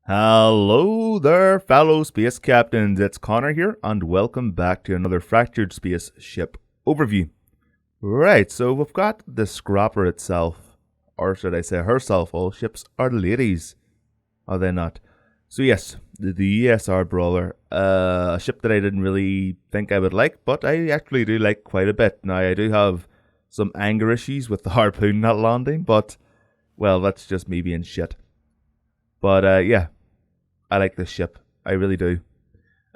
Hello there, fellow space captains. It's Connor here, and welcome back to another Fractured Space ship overview. Right, so we've got the scrapper itself, or should I say herself. All ships are ladies, are they not? So yes, the ESR Brawler, a ship that I didn't really think I would like, but I actually do like quite a bit. Now, I do have some anger issues with the harpoon not landing, but, well, that's just me being shit. But yeah, I like this ship. I really do.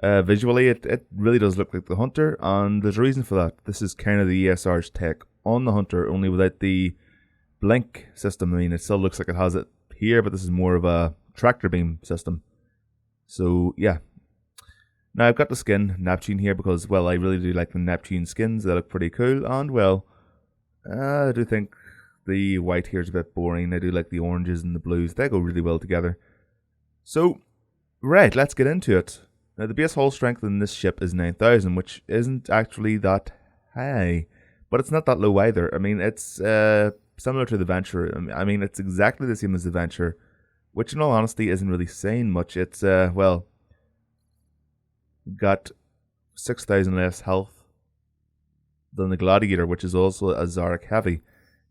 Visually, it really does look like the Hunter, and there's a reason for that. This is kind of the ESR's take on the Hunter, only without the blink system. I mean, it still looks like it has it here, but this is more of a tractor beam system. So, yeah. Now, I've got the skin, Neptune, here, because, well, I really do like the Neptune skins. They look pretty cool, and, well, I do think the white here is a bit boring. I do like the oranges and the blues. They go really well together. So, right, let's get into it. Now, the base hull strength in this ship is 9,000, which isn't actually that high, but it's not that low either. I mean, it's similar to the Venture. I mean, it's exactly the same as the Venture, which in all honesty isn't really saying much. It's, well, got 6,000 less health than the Gladiator, which is also a Zarek Heavy.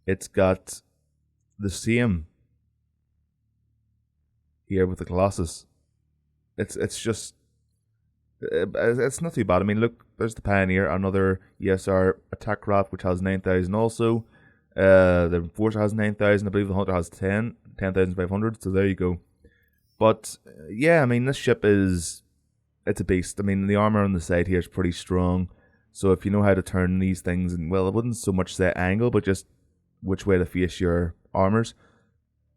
It's got the same here with the Colossus. It's just, it's not too bad. I mean, look, there's the Pioneer, another ESR attack craft, which has 9,000 also. The Enforcer has 9,000. I believe the Hunter has 10,500. So there you go. But yeah, I mean, this ship it's a beast. I mean, the armor on the side here is pretty strong. So if you know how to turn these things, and well, I wouldn't so much say angle, but just which way to face your armors.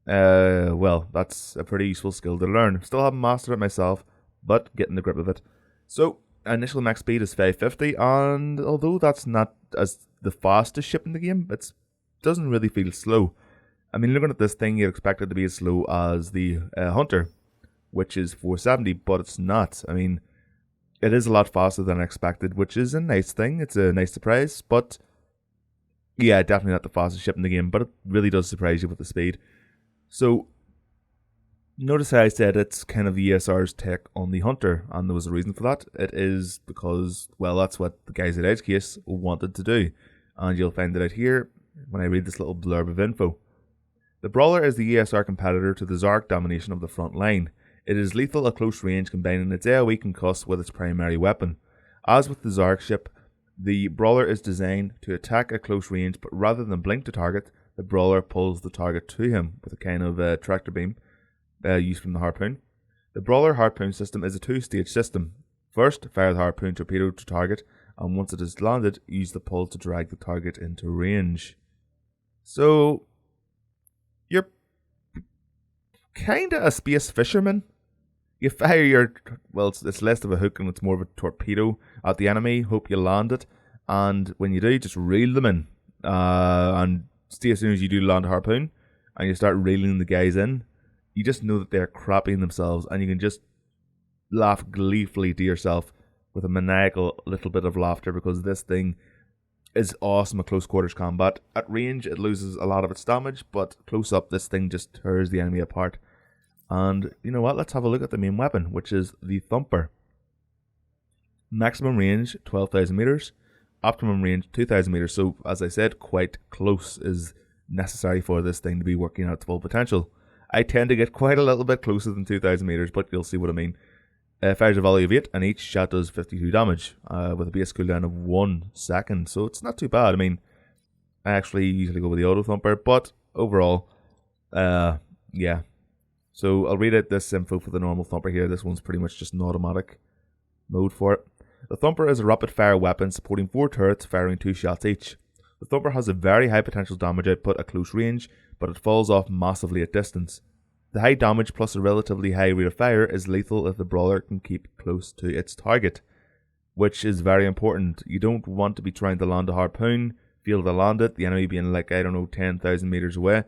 Well, that's a pretty useful skill to learn. Still haven't mastered it myself, but getting the grip of it. So, initial max speed is 550, and although that's not as the fastest ship in the game, it doesn't really feel slow. I mean, looking at this thing, you'd expect it to be as slow as the Hunter, which is 470, but it's not. I mean, it is a lot faster than expected, which is a nice thing. It's a nice surprise, but yeah, definitely not the fastest ship in the game, but it really does surprise you with the speed. So, notice how I said it's kind of the ESR's take on the Hunter, and there was a reason for that. It is because, well, that's what the guys at Edgecase wanted to do, and you'll find it out here when I read this little blurb of info. The Brawler is the ESR competitor to the Zark domination of the front line. It is lethal at close range, combining its AoE concuss with its primary weapon. As with the Zark ship, the Brawler is designed to attack at close range, but rather than blink to target, the Brawler pulls the target to him with a kind of tractor beam used from the harpoon. The Brawler harpoon system is a two-stage system. First, fire the harpoon torpedo to target, and once it is landed, use the pull to drag the target into range. So, you're kinda a space fisherman. You fire your, well, it's less of a hook and it's more of a torpedo at the enemy, hope you land it, and when you do, just reel them in. And see, as soon as you do land a harpoon, and you start reeling the guys in, you just know that they're crapping themselves, and you can just laugh gleefully to yourself with a maniacal little bit of laughter, because this thing is awesome at close quarters combat. At range, it loses a lot of its damage, but close up, this thing just tears the enemy apart. And you know what? Let's have a look at the main weapon, which is the Thumper. Maximum range 12,000 meters, optimum range 2,000 meters. So, as I said, quite close is necessary for this thing to be working at its full potential. I tend to get quite a little bit closer than 2,000 meters, but you'll see what I mean. Fires a volley of 8, and each shot does 52 damage, with a base cooldown of 1 second. So it's not too bad. I mean, I actually usually go with the Auto Thumper, but overall, yeah. So I'll read out this info for the normal Thumper here. This one's pretty much just an automatic mode for it. The Thumper is a rapid fire weapon supporting 4 turrets firing 2 shots each. The Thumper has a very high potential damage output at close range, but it falls off massively at distance. The high damage plus a relatively high rate of fire is lethal if the Brawler can keep close to its target, which is very important. You don't want to be trying to land a harpoon, fail to land it, the enemy being like, I don't know, 10,000 meters away,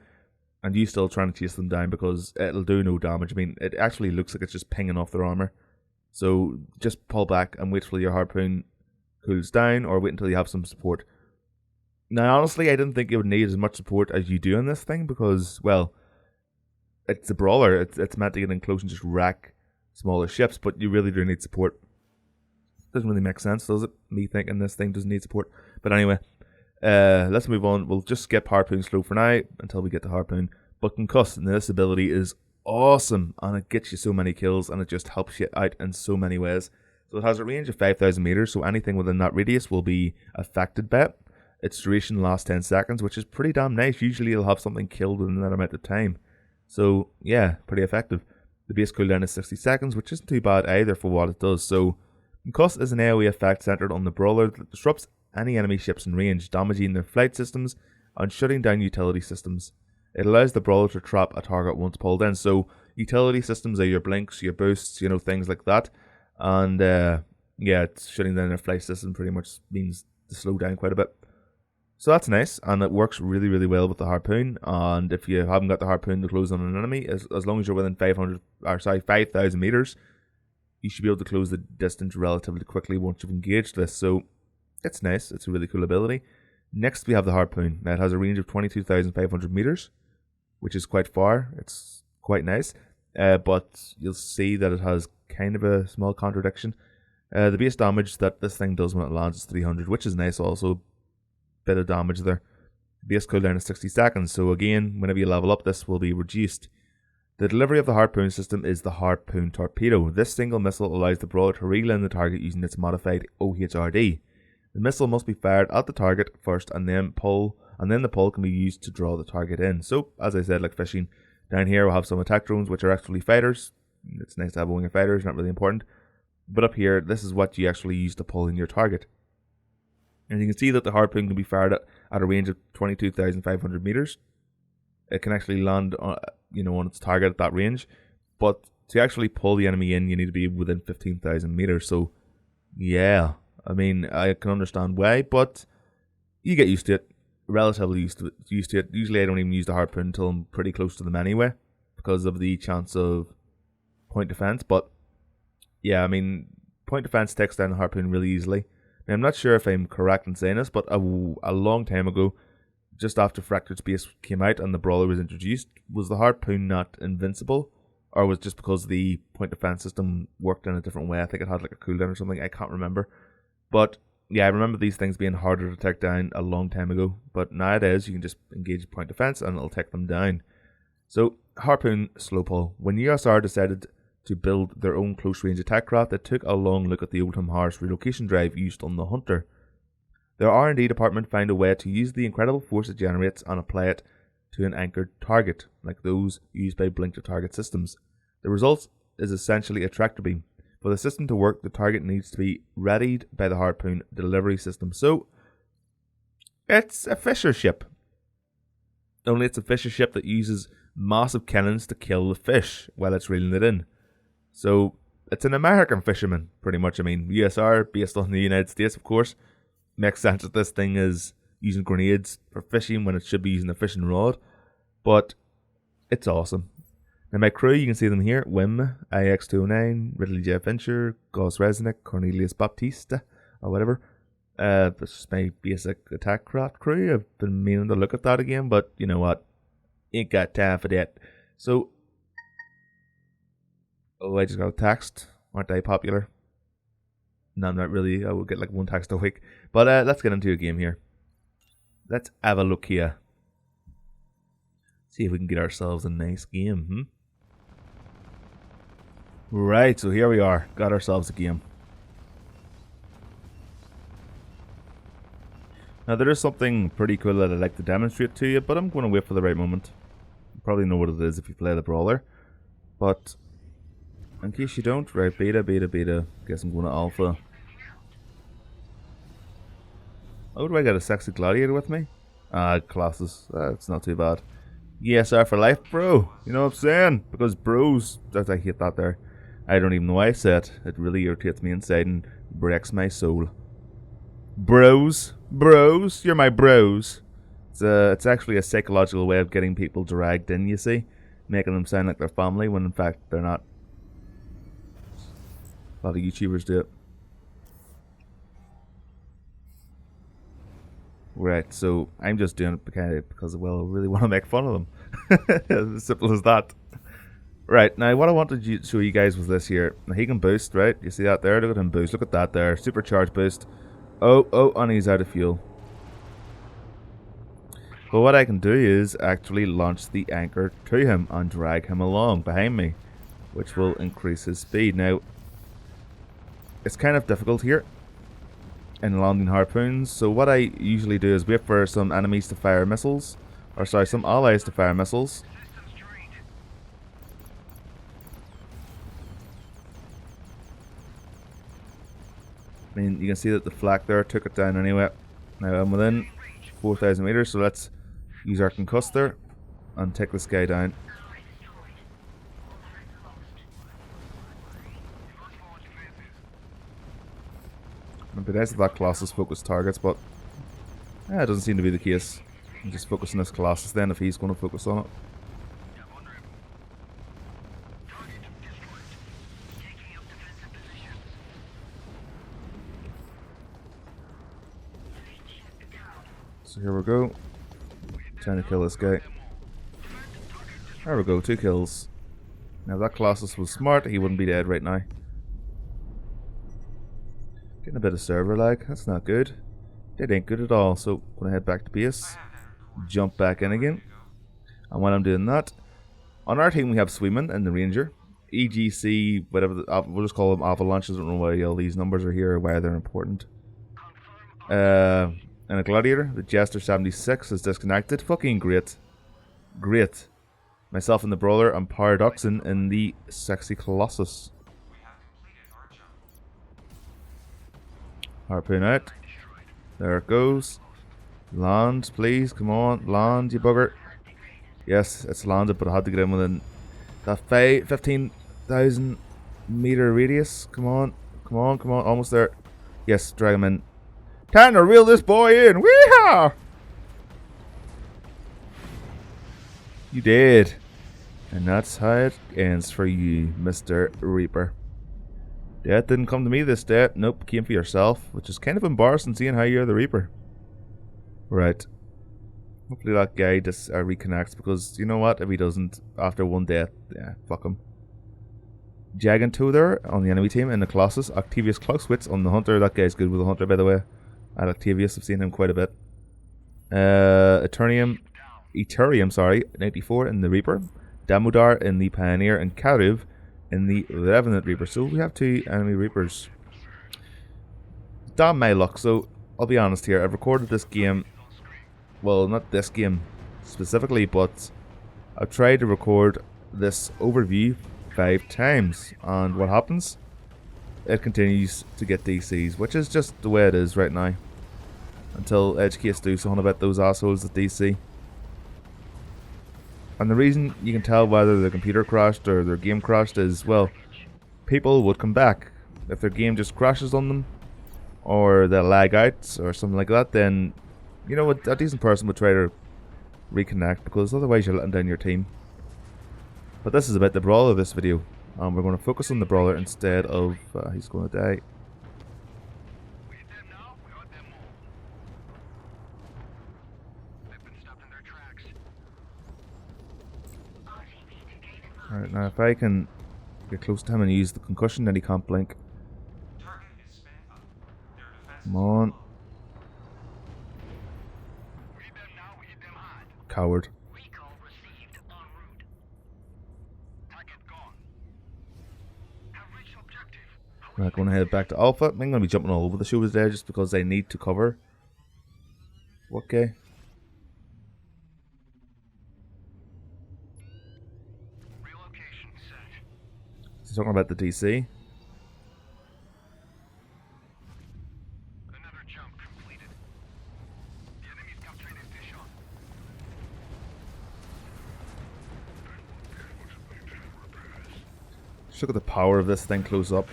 and you still trying to chase them down because it'll do no damage. I mean, it actually looks like it's just pinging off their armor. So just pull back and wait till your harpoon cools down, or wait until you have some support. Now, honestly, I didn't think you would need as much support as you do on this thing because, well, it's a brawler. It's meant to get in close and just wreck smaller ships, but you really do need support. Doesn't really make sense, does it? Me thinking this thing doesn't need support. But anyway, let's move on. We'll just skip Harpoon slow for now until we get to Harpoon. But Concuss, and this ability is awesome, and it gets you so many kills, and it just helps you out in so many ways. So it has a range of 5,000 meters, so anything within that radius will be affected by it. Its duration lasts 10 seconds, which is pretty damn nice. Usually you'll have something killed within that amount of time. So yeah, pretty effective. The base cooldown is 60 seconds, which isn't too bad either for what it does. So Concuss is an AoE effect centered on the Brawler that disrupts any enemy ships in range, damaging their flight systems and shutting down utility systems. It allows the Brawler to trap a target once pulled in. So utility systems are your blinks, your boosts, things like that. And yeah, it's shutting down their flight system pretty much means to slow down quite a bit. So that's nice, and it works really, really well with the Harpoon. And if you haven't got the Harpoon to close on an enemy, as long as you're within 5,000 meters, you should be able to close the distance relatively quickly once you've engaged this. So it's nice. It's a really cool ability. Next, we have the Harpoon. Now, it has a range of 22,500 meters, which is quite far. It's quite nice. But you'll see that it has kind of a small contradiction. The base damage that this thing does when it lands is 300, which is nice also. Bit of damage there. Base cooldown is 60 seconds, so again, whenever you level up, this will be reduced. The delivery of the Harpoon system is the Harpoon Torpedo. This single missile allows the Brawler to reel in the target using its modified OHRD. The missile must be fired at the target first, and then the pull can be used to draw the target in. So, as I said, like fishing, down here we'll have some attack drones, which are actually fighters. It's nice to have a wing of fighters, not really important. But up here, this is what you actually use to pull in your target. And you can see that the Harpoon can be fired at a range of 22,500 meters. It can actually land on its target at that range. But to actually pull the enemy in, you need to be within 15,000 meters. So, yeah. I mean, I can understand why, but you get used to it. Relatively used to it. Usually I don't even use the Harpoon until I'm pretty close to them anyway, because of the chance of point defense. But, yeah, I mean, point defense takes down the Harpoon really easily. Now, I'm not sure if I'm correct in saying this, but a long time ago, just after Fractured Space came out and the Brawler was introduced, was the Harpoon not invincible? Or was it just because the point defense system worked in a different way? I think it had like a cooldown or something, I can't remember. But yeah, I remember these things being harder to take down a long time ago. But nowadays, you can just engage point defense and it'll take them down. So, Harpoon slow pull. When USR decided to build their own close-range attack craft, they took a long look at the Oldham Harsh relocation drive used on the Hunter. Their R&D department found a way to use the incredible force it generates and apply it to an anchored target, like those used by blink-to-target systems. The result is essentially a tractor beam. For the system to work, the target needs to be readied by the Harpoon delivery system. So, it's a fisher ship. Only it's a fisher ship that uses massive cannons to kill the fish while it's reeling it in. So, it's an American fisherman, pretty much. I mean, USR, based on the United States, of course. Makes sense that this thing is using grenades for fishing when it should be using a fishing rod. But, it's awesome. Now, my crew, you can see them here. Wim, IX209, Ridley J. Fincher, Gauss Resnick, Cornelius Baptista, or whatever. This is my basic attack craft crew. I've been meaning to look at that again, but you know what? Ain't got time for that. So, oh, I just got a text. Aren't I popular? No, I'm not really. I will get like one text a week. But let's get into a game here. Let's have a look here. See if we can get ourselves a nice game. Right, so here we are. Got ourselves a game. Now there is something pretty cool that I'd like to demonstrate to you, but I'm going to wait for the right moment. You probably know what it is if you play the Brawler. But in case you don't, right, beta. Guess I'm going to alpha. Oh, do I get a sexy gladiator with me? Classes. That's not too bad. ESR for life, bro. You know what I'm saying? Because bros, I hate that there. I don't even know why I said it. It really irritates me inside and breaks my soul. Bros, you're my bros. It's actually a psychological way of getting people dragged in, you see? Making them sound like they're family when in fact they're not. A lot of YouTubers do it. Right, so I'm just doing it because well, I really want to make fun of them. As simple as that. Right, now what I wanted to show you guys was this here. Now he can boost, right? You see that there? Look at him boost. Look at that there. Supercharged boost. Oh, and he's out of fuel. But what I can do is actually launch the anchor to him and drag him along behind me, which will increase his speed. Now, it's kind of difficult here in landing harpoons, so what I usually do is wait for some enemies to fire missiles, or sorry, some allies to fire missiles. I mean, you can see that the flak there took it down anyway. Now I'm within 4,000 meters, so let's use our concussor and take this guy down. It'd be nice if that Colossus focused targets, but it doesn't seem to be the case. I'm just focusing this Colossus then if he's going to focus on it. So here we go. Trying to kill this guy. There we go, 2 kills. Now if that Colossus was smart, he wouldn't be dead right now. Getting a bit of server lag, that's not good. That ain't good at all, so I'm gonna head back to base. Jump back in again. And while I'm doing that, on our team we have Sweeman and the Ranger. EGC, whatever, we'll just call them Avalanches. I don't know why all these numbers are here or why they're important. And a Gladiator, the Jester 76 is disconnected. Fucking great. Great. Myself and the Brawler and Paradoxin in the Sexy Colossus. Harpoon out. There it goes. Land, please. Come on. Land, you bugger. Yes, it's landed, but I had to get in within that 15,000 meter radius. Come on. Come on, come on. Almost there. Yes, drag him in. Time to reel this boy in. Weehaw! You did. And that's how it ends for you, Mr. Reaper. Death didn't come to me this day. Nope, came for yourself, which is kind of embarrassing seeing how you're the Reaper. Right. Hopefully that guy just reconnects, because you know what? If he doesn't, after one death, yeah, fuck him. Jaganto there on the enemy team in the Colossus. Octavius Clausewitz on the Hunter. That guy's good with the Hunter, by the way. At Octavius, I've seen him quite a bit. Eternium, 94 in the Reaper. Damodar in the Pioneer, and Karuv in the Revenant Reaper. So we have 2 enemy Reapers. Damn my luck. So I'll be honest here, I've recorded this game, well, not this game specifically, but I've tried to record this overview 5 times, and what happens? It continues to get DCs, which is just the way it is right now. Until Edge Case do something about those assholes at DC. And the reason you can tell whether their computer crashed or their game crashed is, well, people would come back. If their game just crashes on them, or they lag out, or something like that, then, you know, a decent person would try to reconnect, because otherwise you're letting down your team. But this is about the Brawler, this video. And we're going to focus on the Brawler instead of, he's going to die. Alright, now if I can get close to him and use the concussion, then he can't blink. Come on. Coward. I'm going to head back to Alpha. I'm going to be jumping all over the show today just because I need to cover. Okay. He's talking about the DC. Another jump completed. The enemy's capturing his dish on. Just look at the power of this thing close up.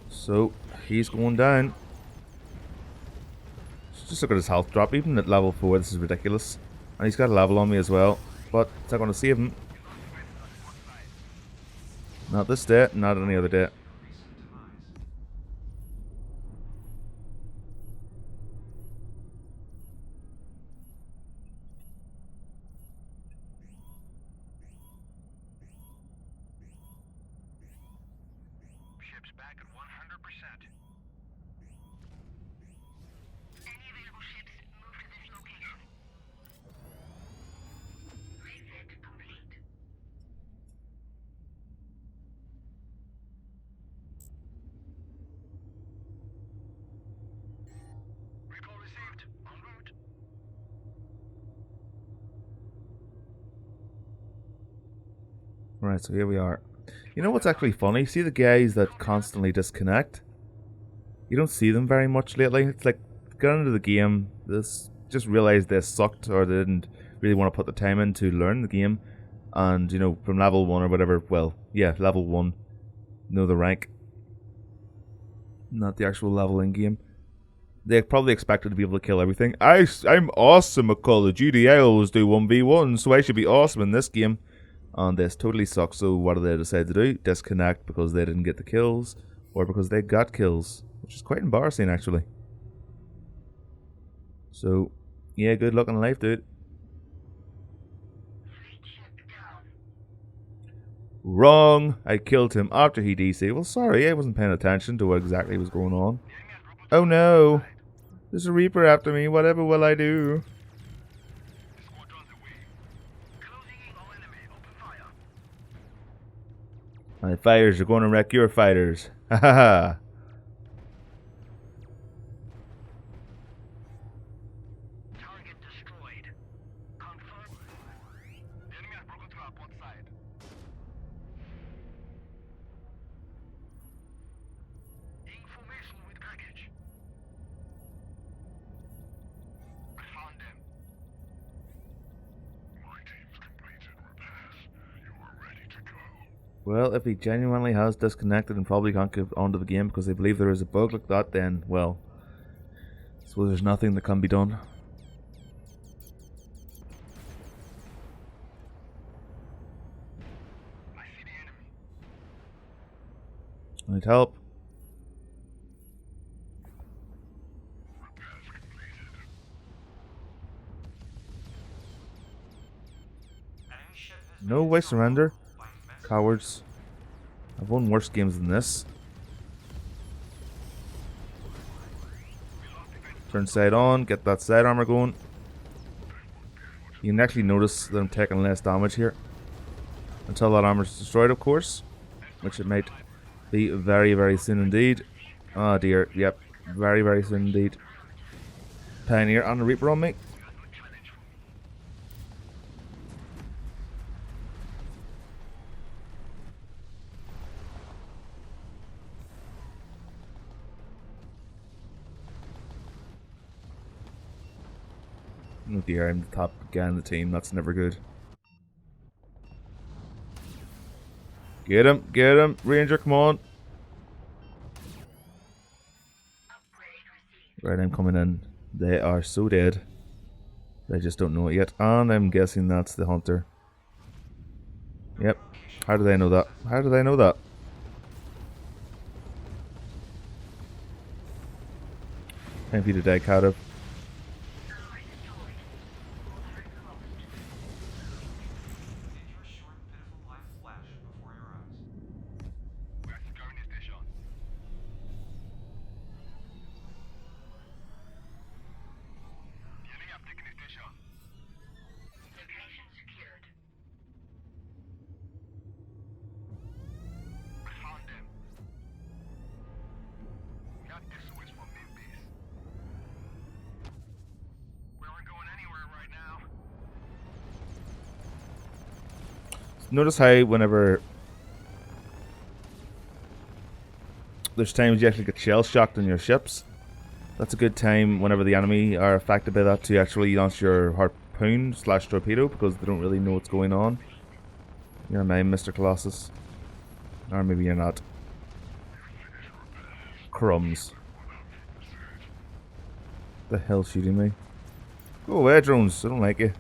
So, he's going down. Just look at his health drop. Even at level 4, this is ridiculous. And he's got a level on me as well. But it's not going to save him. Not this day, not any other day. Right, so here we are. You know what's actually funny? See the guys that constantly disconnect? You don't see them very much lately. It's like, got into the game, this just realized they sucked or they didn't really want to put the time in to learn the game. And, you know, from level 1 or whatever, well, yeah, level 1, know the rank. Not the actual level in game. They probably expected to be able to kill everything. I'm awesome at Call of Duty. I always do 1v1, so I should be awesome in this game. And this totally sucks, so what do they decide to do? Disconnect because they didn't get the kills, or because they got kills, which is quite embarrassing actually. So, yeah, good luck in life, dude. Wrong! I killed him after he DC. Well, sorry, I wasn't paying attention to what exactly was going on. Oh no! There's a Reaper after me, whatever will I do? My fighters are going to wreck your fighters. Ha ha ha. Target destroyed. Confirm. The enemy has broken through our port side. Information with package. I found them. My team's completed repairs. You are ready to go. Well, if he genuinely has disconnected and probably can't get onto the game because they believe there is a bug like that, then, well, I suppose there's nothing that can be done. I see the enemy. I need help. Repairs completed. No way surrender. Cowards. I've won worse games than this. Turn side on, get that side armor going. You can actually notice that I'm taking less damage here. Until that armor is destroyed, of course. Which it might be very, very soon indeed. Oh dear, yep. Very, very soon indeed. Pioneer and a Reaper on me. Oh dear, I'm the top guy in the team. That's never good. Get him, Ranger, come on. Right, I'm coming in. They are so dead. They just don't know it yet. And I'm guessing that's the hunter. Yep. How do they know that? How do they know that? Time for you to die, Cardiff. Notice how whenever there's times you actually get shell shocked on your ships. That's a good time whenever the enemy are affected by that to actually launch your harpoon / torpedo because they don't really know what's going on. You're mine, Mr. Colossus. Or maybe you're not. Crumbs. The hell's shooting me? Go away, drones. I don't like you.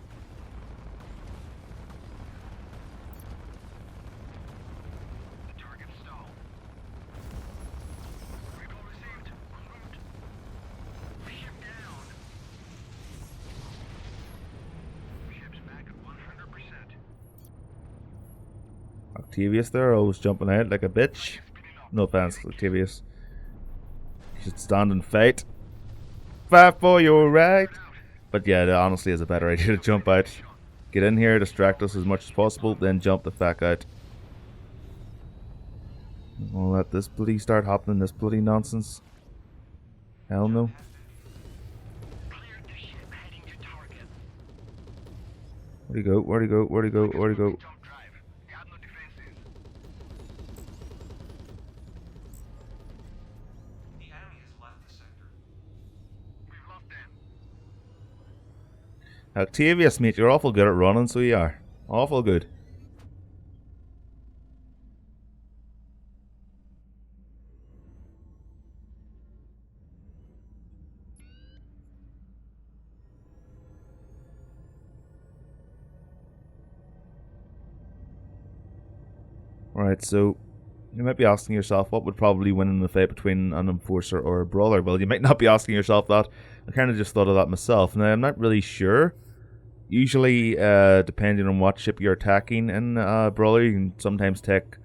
Octavius there, always jumping out like a bitch. No offense, Octavius. You should stand and fight. Fight for your right. But yeah, it honestly is a better idea to jump out. Get in here, distract us as much as possible, then jump the fuck out. I'll let this bloody start happening, this bloody nonsense. Hell no. Cleared the ship heading to target. Where'd he go? Where'd he go? Where'd he go? Where'd he go? Jump drive. We have no defenses. The enemy has left the sector. We've lost them. Octavius, mate, you're awful good at running, so you are. Awful good. Alright, so you might be asking yourself what would probably win in the fight between an enforcer or a brawler. Well, you might not be asking yourself that. I kind of just thought of that myself. Now, I'm not really sure. Usually, depending on what ship you're attacking in a brawler, you can sometimes take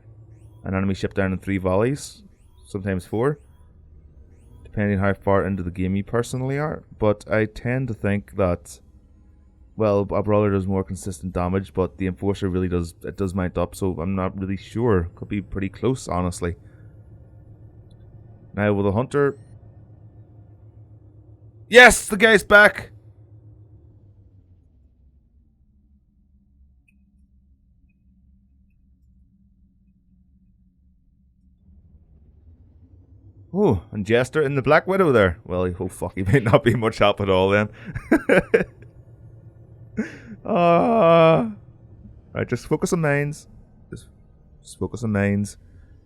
an enemy ship down in 3 volleys, sometimes 4, depending how far into the game you personally are. But I tend to think that, well, a brawler does more consistent damage, but the enforcer really does mount up, so I'm not really sure. Could be pretty close, honestly. Now with a hunter, yes, the guy's back. Oh, and Jester in the Black Widow there. Well, oh fuck, he might not be much help at all then. Right, just focus on mines. Just focus on mines.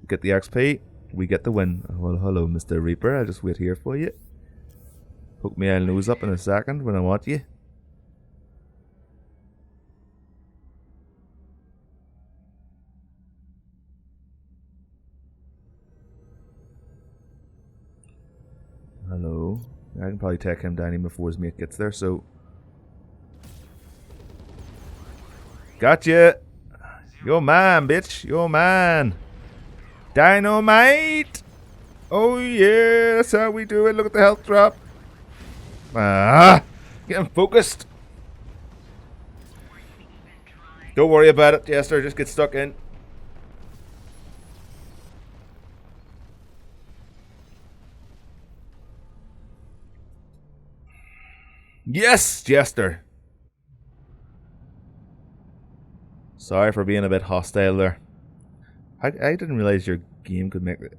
Get the XP, we get the win. Well, hello, Mr. Reaper. I'll just wait here for you. Poke me old nose up in a second when I want you. Hello. I can probably take him down even before his mate gets there, so... Gotcha! You're mine, bitch! You're mine! Dynamite! Oh yeah, that's how we do it. Look at the health drop. Ah! Get him focused! Don't worry about it, Jester. Just get stuck in. Yes, Jester. Sorry for being a bit hostile there. I didn't realize your game could make the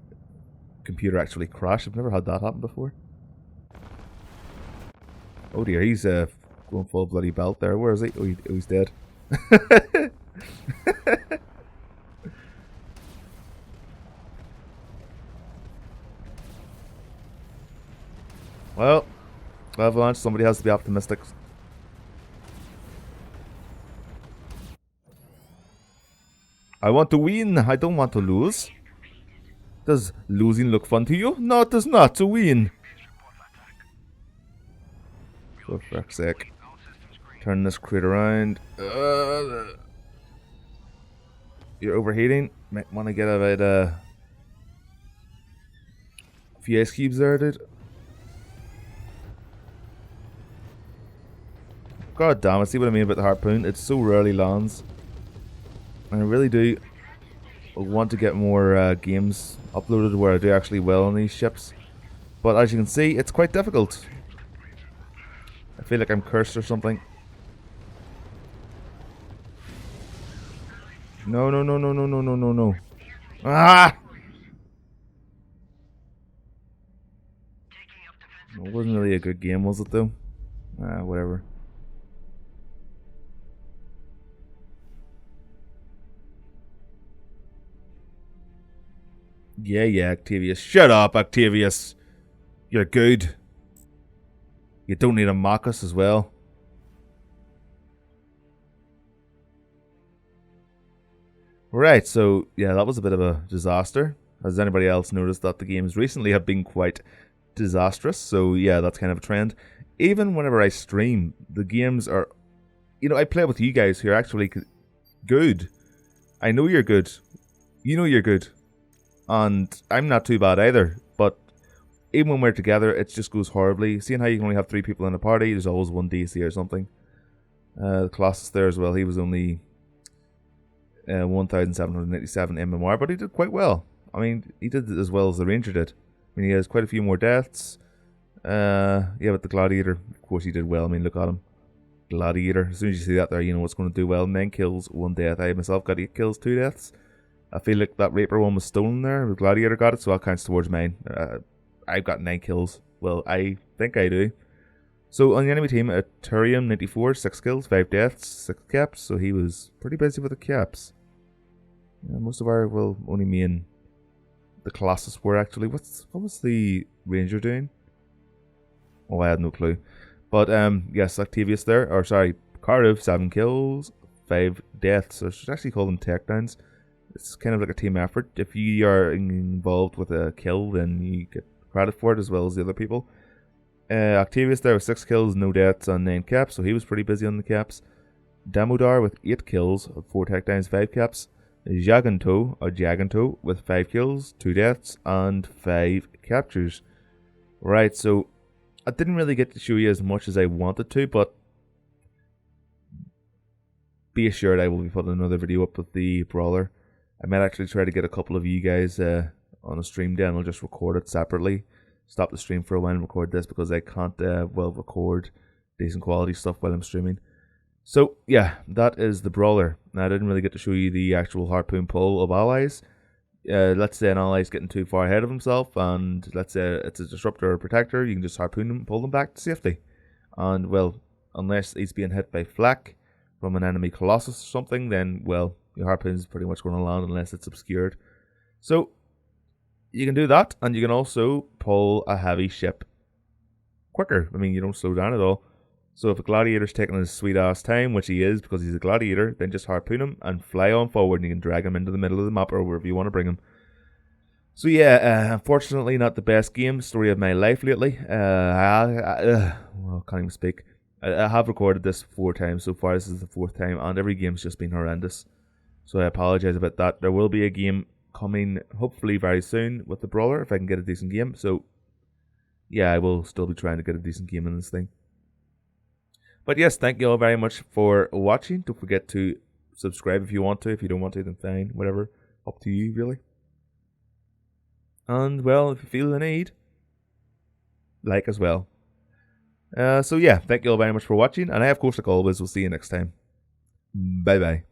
computer actually crash. I've never had that happen before. Oh dear, he's going full bloody belt there. Where is he? Oh, he's dead. Well, Avalanche, somebody has to be optimistic. I want to win, I don't want to lose. Does losing look fun to you? No, it does not, to win. For fuck's sake. Turn this crate around. You're overheating. Might want to get about a few ice cubes there, dude. God damn it, see what I mean about the harpoon? It so rarely lands. And I really do want to get more games uploaded where I do actually well on these ships. But as you can see, it's quite difficult. I feel like I'm cursed or something. No, no, no, no, no, no, no, no, no. Ah! It wasn't really a good game, was it though? Ah, whatever. Yeah, Octavius. Shut up, Octavius. You're good. You don't need to mock us as well. Right, so yeah, that was a bit of a disaster. Has anybody else noticed that the games recently have been quite disastrous? So yeah, that's kind of a trend. Even whenever I stream, the games are... You know, I play with you guys who are actually good. I know you're good. You know you're good. And I'm not too bad either, but even when we're together, it just goes horribly. Seeing how you can only have 3 people in a party, there's always one DC or something. The Colossus there as well, he was only 1,787 MMR, but he did quite well. I mean, he did as well as the Ranger did. I mean, he has quite a few more deaths. Yeah, but the Gladiator, of course he did well. I mean, look at him. Gladiator. As soon as you see that there, you know what's going to do well. 9 kills, 1 death. I myself got 8 kills, 2 deaths. I feel like that Reaper one was stolen there. The Gladiator got it, so that counts towards mine. I've got 9 kills. Well, I think I do. So on the enemy team, Turium 94, 6 kills, 5 deaths, 6 caps. So he was pretty busy with the caps. Yeah, most of our, well, only me and the Colossus were actually. What was the Ranger doing? Oh, I had no clue. But yes, Octavius there, or sorry, Karuv, 7 kills, 5 deaths. So I should actually call them takedowns. It's kind of like a team effort. If you are involved with a kill, then you get credit for it as well as the other people. Octavius there with 6 kills, no deaths on 9 caps, so he was pretty busy on the caps. Damodar with 8 kills, 4 takedowns, 5 caps. Jaganto with 5 kills, 2 deaths, and 5 captures. Right, so I didn't really get to show you as much as I wanted to, but be assured I will be putting another video up with the Brawler. I might actually try to get a couple of you guys on a stream then. I'll just record it separately. Stop the stream for a while and record this because I can't record decent quality stuff while I'm streaming. So yeah, that is the Brawler. Now I didn't really get to show you the actual harpoon pull of allies. Let's say an ally is getting too far ahead of himself, and let's say it's a disruptor or a protector, you can just harpoon him, pull them back to safety. And well, unless he's being hit by flak from an enemy Colossus or something, then well, your harpoon is pretty much going to land unless it's obscured. So you can do that, and you can also pull a heavy ship quicker. I mean, you don't slow down at all. So if a gladiator's taking his sweet ass time, which he is because he's a gladiator, then just harpoon him and fly on forward, and you can drag him into the middle of the map or wherever you want to bring him. So yeah, unfortunately not the best game story of my life lately. I can't even speak. I have recorded this 4 times so far. This is the 4th time, and every game's just been horrendous. So I apologise about that. There will be a game coming hopefully very soon with the Brawler if I can get a decent game. So yeah, I will still be trying to get a decent game in this thing. But yes, thank you all very much for watching. Don't forget to subscribe if you want to. If you don't want to, then fine. Whatever. Up to you, really. And well, if you feel the need, like as well. So yeah, thank you all very much for watching. And I, of course, like always, will see you next time. Bye bye.